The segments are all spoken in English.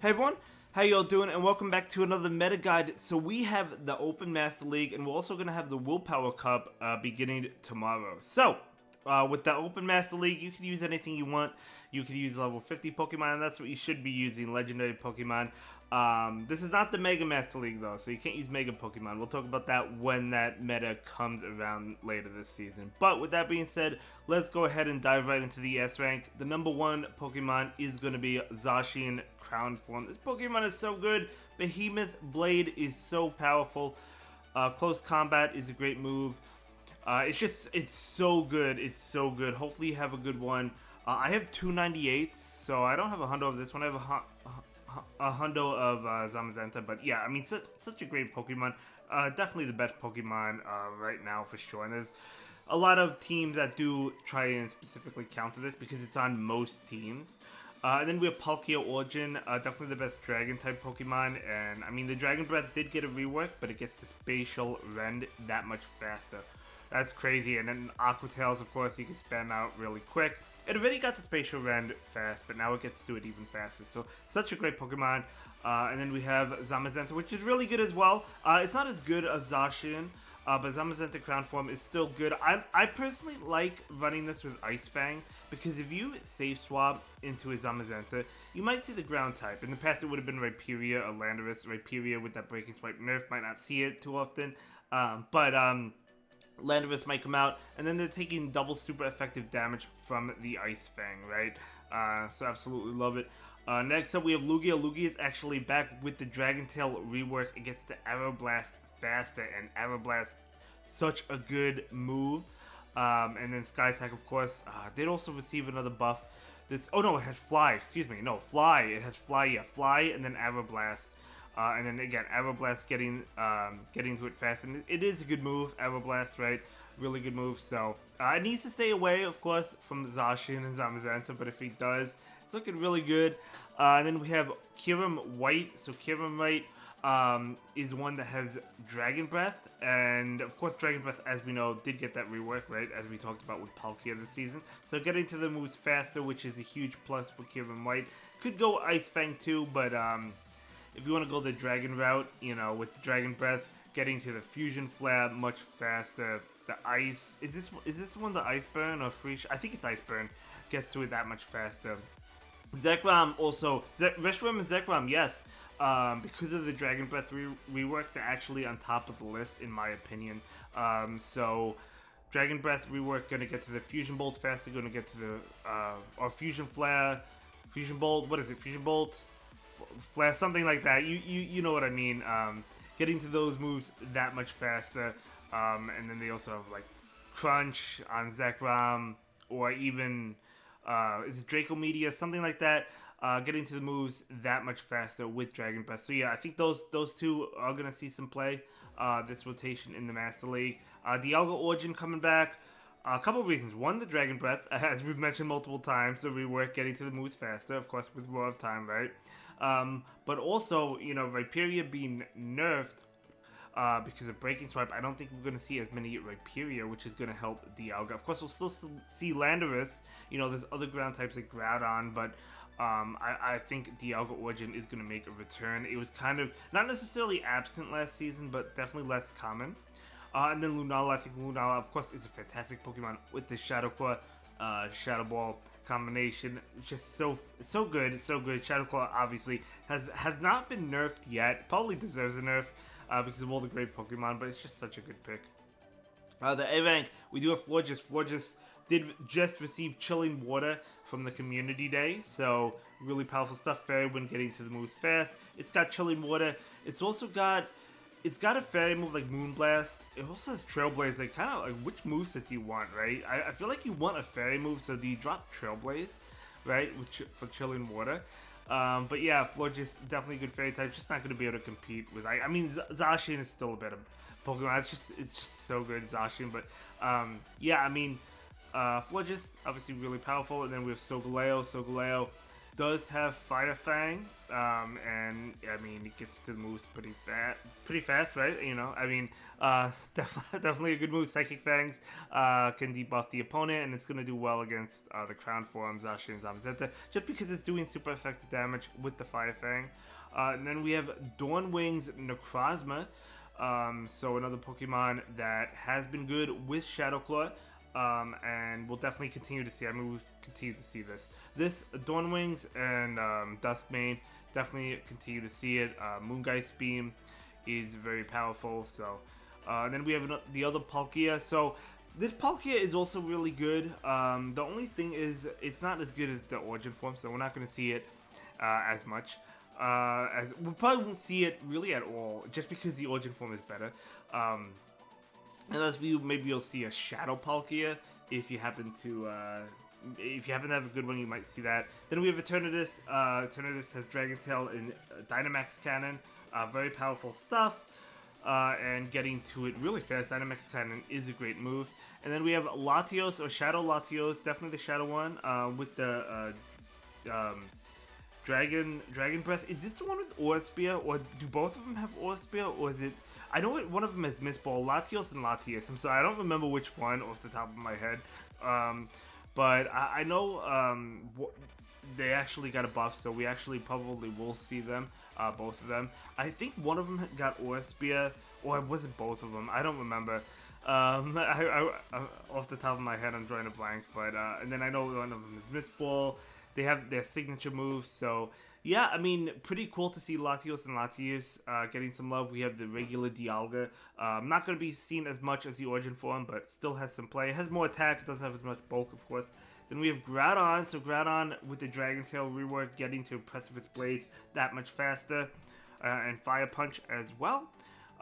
Hey everyone, how y'all doing? And welcome back to another meta guide. So we have the Open Master League, and we're also going to have the Willpower Cup beginning tomorrow. So, with the Open Master League, you can use anything you want. You can use level 50 Pokemon, and that's what you should be using, legendary Pokemon. This is not the Mega Master League though, so you can't use Mega Pokemon. We'll talk about that when that meta comes around later this season. But with that being said, let's go ahead and dive right into the S rank. The number one Pokemon is going to be Zacian Crown Form. This Pokemon is so good. Behemoth Blade is so powerful. Close Combat is a great move. It's so good. It's so good. Hopefully you have a good one. I have 298s, so I don't have a hundo of this one. I have a hundo of Zamazenta, but yeah, I mean, such a great Pokemon. Definitely the best Pokemon right now for sure. And there's a lot of teams that do try and specifically counter this because it's on most teams. And then we have Palkia Origin, definitely the best Dragon-type Pokemon. And I mean, the Dragon Breath did get a rework, but it gets the Spatial Rend that much faster. That's crazy. And then Aqua Tails, of course, you can spam out really quick. It already got the Spatial Rend fast, but now it gets to it even faster. So, such a great Pokemon. And then we have Zamazenta, which is really good as well. It's not as good as Zacian, but Zamazenta Crown Form is still good. I personally like running this with Ice Fang, because if you safe swap into a Zamazenta, you might see the ground type. In the past, it would have been Rhyperior or Landorus. Rhyperior with that Breaking Swipe nerf, might not see it too often. Landorus might come out, and then they're taking double super effective damage from the Ice Fang, right? So absolutely love it. Next up, we have Lugia. Lugia is actually back with the Dragon Tail rework. It gets the Aeroblast faster, and Aeroblast, such a good move. And then Sky Attack, of course. Did also receive another buff. Oh no, it has Fly, excuse me. No, Fly. It has Fly, yeah. Fly, and then Aeroblast. And then again, Aeroblast getting to it fast, and it is a good move, Aeroblast, right? Really good move. So it needs to stay away, of course, from Zacian and Zamazenta, but if he does, it's looking really good. And then we have Kyurem White. So Kyurem White is one that has Dragon Breath, and of course, Dragon Breath, as we know, did get that rework, right? As we talked about with Palkia this season. So getting to the moves faster, which is a huge plus for Kyurem White. Could go Ice Fang too, but if you want to go the Dragon route, you know, with the Dragon Breath, getting to the Fusion Flare much faster. The Ice... Is this one the Ice Burn or Free... I think it's Ice Burn. Gets to it that much faster. Zekrom also... Reshiram and Zekrom, yes. Because of the Dragon Breath rework, they're actually on top of the list, in my opinion. So... Dragon Breath rework, gonna get to the Fusion Bolt faster, gonna get to the... or Fusion Flare... Fusion Bolt, what is it? Fusion Bolt... Flare, something like that. You know what I mean. Getting to those moves that much faster. And then they also have like Crunch on Zekrom, or even is it Draco Media, something like that. Getting to the moves that much faster with Dragon Breath. So yeah, I think those two are gonna see some play this rotation in the Master League. Dialga Origin coming back. A couple of reasons. One, the Dragon Breath, as we've mentioned multiple times, the rework, getting to the moves faster, of course, with Roar of Time, right? But also, you know, Rhyperior being nerfed because of Breaking Swipe, I don't think we're going to see as many Rhyperior, which is going to help Dialga. Of course, we'll still see Landorus. You know, there's other ground types like Groudon, but I think Dialga Origin is going to make a return. It was kind of, not necessarily absent last season, but definitely less common. And then Lunala, I think Lunala, of course, is a fantastic Pokemon with the Shadow Claw, Shadow Ball combination. It's just so good. It's so good. Shadow Claw obviously has not been nerfed yet. Probably deserves a nerf because of all the great Pokemon, but it's just such a good pick. The A rank, we do have Florges. Florges did just receive Chilling Water from the Community Day, so really powerful stuff. Fairy Wind getting to the moves fast. It's got Chilling Water. It's also got... It's got a fairy move like Moonblast. It also has Trailblaze. Like, kind of like, which moveset do you want, right? I feel like you want a fairy move, so do you drop Trailblaze, right? For Chilling Water. But yeah, Florges definitely a good fairy type. Just not going to be able to compete with. I mean, Zacian is still a better Pokemon. It's just so good, Zacian. But yeah, I mean, Florges obviously really powerful. And then we have Solgaleo. Solgaleo does have Fire Fang, and I mean it gets to the moves pretty fast, right? You know, I mean, definitely a good move. Psychic Fangs can debuff the opponent, and it's gonna do well against the Crown Form, Zashi and Zamazenta, just because it's doing super effective damage with the Fire Fang. And then we have Dawn Wings Necrozma, so another Pokemon that has been good with Shadow Claw. And we'll definitely continue to see. I mean, we've continued to see this Dawn Wings and Duskmane, definitely continue to see it. Moongeist Beam is very powerful. So, and then we have the other Palkia. So this Palkia is also really good. The only thing is it's not as good as the Origin form, so we're not going to see it as much. As we probably won't see it really at all, just because the Origin form is better. Unless maybe you'll see a Shadow Palkia if you happen to have a good one, you might see that. Then we have Eternatus. Eternatus has Dragon Tail and Dynamax Cannon, very powerful stuff. And getting to it really fast. Dynamax Cannon is a great move. And then we have Latios or Shadow Latios, definitely the Shadow one, with the Dragon Breath. Is this the one with Aura Spear, or do both of them have Aura Spear, or is it? I know one of them has Mist Ball, Latios and Latias. I'm sorry, I don't remember which one off the top of my head. But I know they actually got a buff, so we actually probably will see them, both of them. I think one of them got Aura Spear, or was it both of them? I don't remember. I off the top of my head, I'm drawing a blank. But and then I know one of them is Mist Ball. They have their signature moves, so yeah, I mean, pretty cool to see Latios and Latias getting some love. We have the regular Dialga. Not going to be seen as much as the Origin form, but still has some play. It has more attack, it doesn't have as much bulk, of course. Then we have Groudon. So Groudon with the Dragon Tail rework, getting to Precipice Blades that much faster. And Fire Punch as well.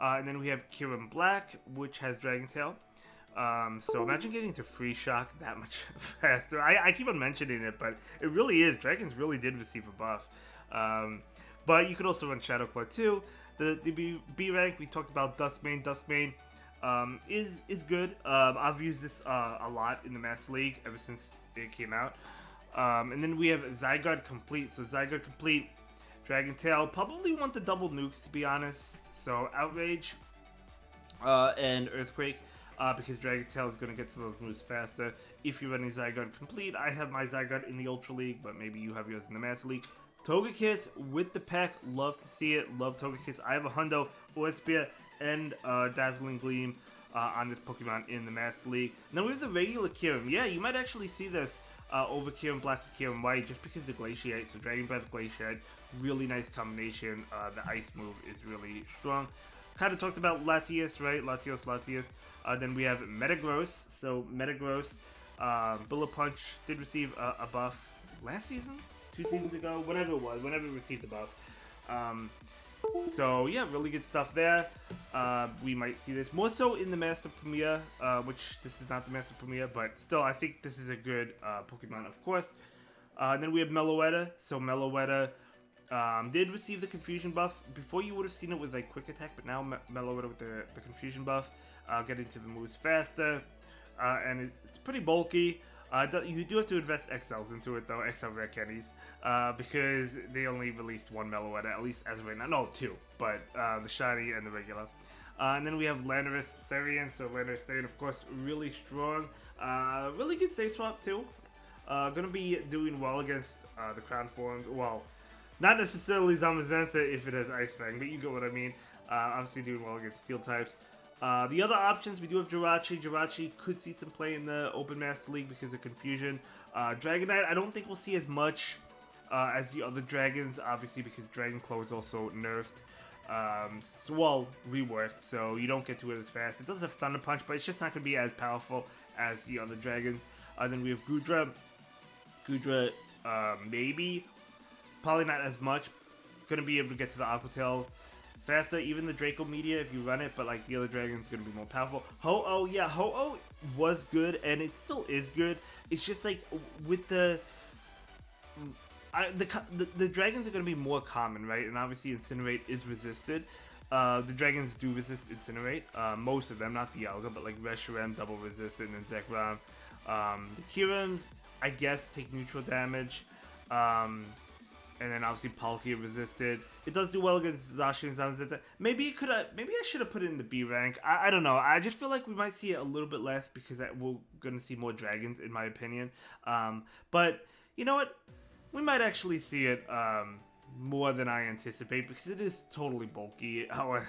And then we have Kyurem Black, which has Dragon Tail. So imagine getting to Free Shock that much faster. I keep on mentioning it, but it really is. Dragons really did receive a buff. But you could also run Shadow Claw too. The B rank, we talked about Duskmane. Duskmane is good. I've used this a lot in the Master League ever since it came out. And then we have Zygarde Complete. So Zygarde Complete, Dragon Tail. Probably want the double nukes, to be honest. So Outrage and Earthquake. Because Dragon Tail is going to get to those moves faster. If you're running Zygarde Complete, I have my Zygarde in the Ultra League, but maybe you have yours in the Master League. Togekiss with the pack, love to see it, love Togekiss. I have a Hundo, Aura Spear, and Dazzling Gleam on this Pokemon in the Master League. And then we have the regular Kyurem. Yeah, you might actually see this over Kyurem Black and Kyurem White, just because the Glaciate. So Dragon Breath, Glaciate, really nice combination. The Ice move is really strong. Kind of talked about Latias, right? Latias. Then we have Metagross. So Metagross, Bullet Punch did receive a buff last season? 2 seasons ago? Whenever it was. Whenever it received the buff. So yeah, really good stuff there. We might see this more so in the Master Premier, which this is not the Master Premier, but still I think this is a good Pokemon, of course. Then we have Meloetta. So Meloetta did receive the Confusion buff. Before you would have seen it with like Quick Attack, but now Meloetta with the Confusion buff, getting to the moves faster, and it's pretty bulky. You do have to invest XLs into it though, XL Rare Candies, because they only released one Meloetta, at least as of right now. No, 2, but the shiny and the regular. And then we have Landorus Therian. So Landorus Therian, of course, really strong. Really good save swap too. Gonna be doing well against the Crown Forms. Well, not necessarily Zamazenta if it has Ice Fang, but you get what I mean. Obviously doing well against Steel types. The other options, we do have Jirachi. Jirachi could see some play in the Open Master League because of Confusion. Dragonite, I don't think we'll see as much as the other dragons, obviously because Dragon Claw is also nerfed. Reworked, so you don't get to it as fast. It does have Thunder Punch, but it's just not going to be as powerful as the other dragons. Then we have Goodra. Goodra, maybe. Probably not as much. Going to be able to get to the Aqua Tail faster, even the Draco Media if you run it, but like the other dragon's going to be more powerful. Ho-Oh, yeah, Ho-Oh was good, and it still is good. It's just like with the dragons are going to be more common, right? And obviously Incinerate is resisted. The dragons do resist Incinerate, most of them, not the Dialga, but like Reshiram double resisted, and then Zekrom. The Kyurems, I guess, take neutral damage. And then obviously Palkia resisted. It does do well against Zacian and Zamazenta. Maybe I should have put it in the B rank. I don't know. I just feel like we might see it a little bit less because we're gonna see more dragons, in my opinion. But you know what? We might actually see it more than I anticipate because it is totally bulky, or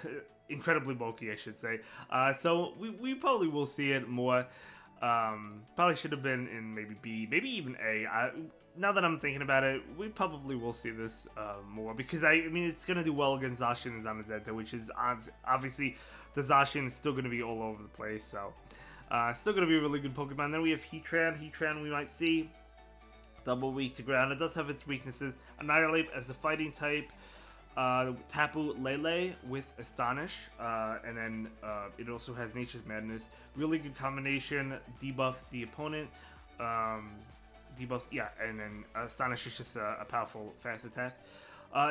incredibly bulky, I should say. So we probably will see it more. Probably should have been in maybe B, maybe even A. Now that I'm thinking about it, we probably will see this more because I mean it's gonna do well against Zacian and Zamazenta, which is obviously the Zacian is still gonna be all over the place. So still gonna be a really good Pokemon. Then we have Heatran. Heatran we might see double weak to ground. It does have its weaknesses. Annihilate as a fighting type. Tapu Lele with Astonish, and then it also has Nature's Madness. Really good combination. Debuff the opponent. Debuff, yeah, and then Astonish is just a powerful fast attack.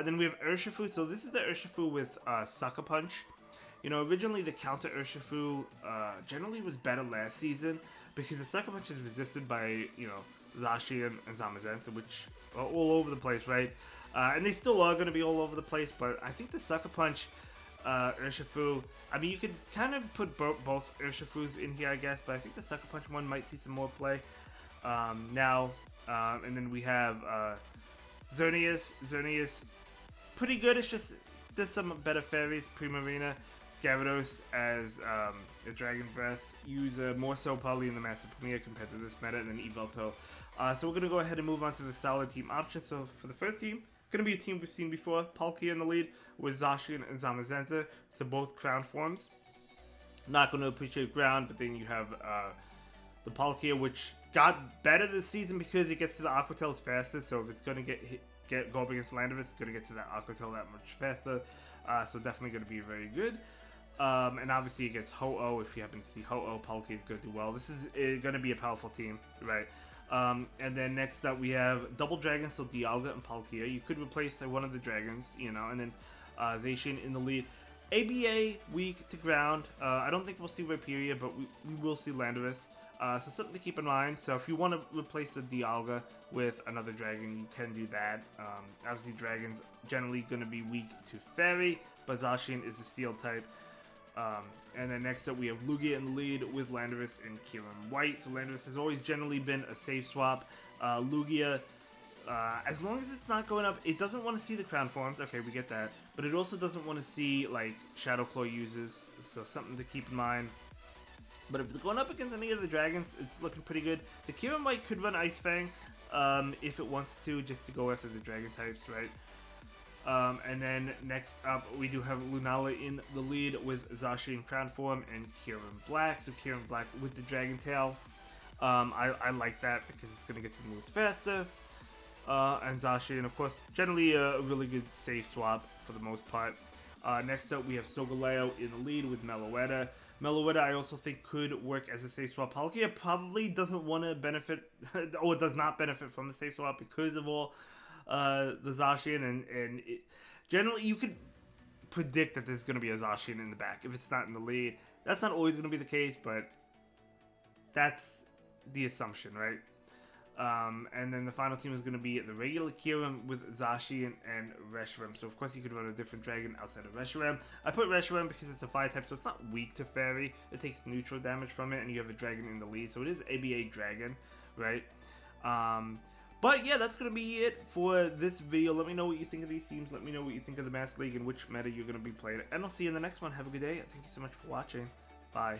Then we have Urshifu. So this is the Urshifu with Sucker Punch. You know, originally the counter Urshifu generally was better last season because the Sucker Punch is resisted by, you know, Zacian and Zamazenta, which are all over the place, right? And they still are going to be all over the place, but I think the Sucker Punch Urshifu, I mean, you could kind of put both Urshifus in here, I guess, but I think the Sucker Punch one might see some more play. Now, and then we have Xerneas. Xerneas, pretty good. It's just there's some better fairies. Primarina, Gyarados as a Dragon Breath user, more so probably in the Master Premier compared to this meta, and then Yveltal. So we're gonna go ahead and move on to the solid team option. So for the first team, gonna be a team we've seen before. Palkia in the lead with Zacian and Zamazenta. So both ground forms. Not gonna appreciate ground, but then you have the Palkia, which got better this season because it gets to the Aqua Tails faster. So if it's gonna go up against Landorus, it's gonna get to that Aqua Tail that much faster. So definitely gonna be very good. And obviously against Ho-Oh, if you happen to see Ho-Oh, Palkia is gonna do well. This is gonna be a powerful team, right? And then next up we have Double Dragons, so Dialga and Palkia. You could replace one of the dragons, you know, and then Zacian in the lead. ABA weak to ground. I don't think we'll see Rhyperior, but we will see Landorus. So something to keep in mind. So if you want to replace the Dialga with another dragon, you can do that. Obviously dragons generally going to be weak to Fairy, but Zacian is a Steel type. And then next up we have Lugia in the lead with Landorus and Kieran White. So Landorus has always generally been a safe swap. Lugia, as long as it's not going up, it doesn't want to see the Crown forms. Okay, we get that. But it also doesn't want to see like Shadow Claw uses. So something to keep in mind. But if it's going up against any of the dragons, it's looking pretty good. The Kieran White could run Ice Fang if it wants to, just to go after the dragon types, right? And then next up, we do have Lunala in the lead with Zacian Crown Form and Kieran Black. So Kieran Black with the Dragon Tail. I like that because it's going to get to moves faster. And Zacian, of course, generally a really good safe swap for the most part. Next up, we have Solgaleo in the lead with Meloetta. Meloetta, I also think, could work as a safe swap. Palkia probably doesn't want to benefit, or does not benefit from the safe swap because of all the Zacian, and generally you could predict that there's going to be a Zacian in the back if it's not in the lead. That's not always going to be the case, but that's the assumption, right? And then the final team is going to be the regular Kieran with Zacian and Reshiram. So of course you could run a different dragon outside of Reshiram. I put Reshiram because it's a fire type, so it's not weak to Fairy. It takes neutral damage from it, and you have a dragon in the lead, so it is ABA dragon, right? But yeah, that's going to be it for this video. Let me know what you think of these teams. Let me know what you think of the Master League and which meta you're going to be playing. And I'll see you in the next one. Have a good day. Thank you so much for watching. Bye.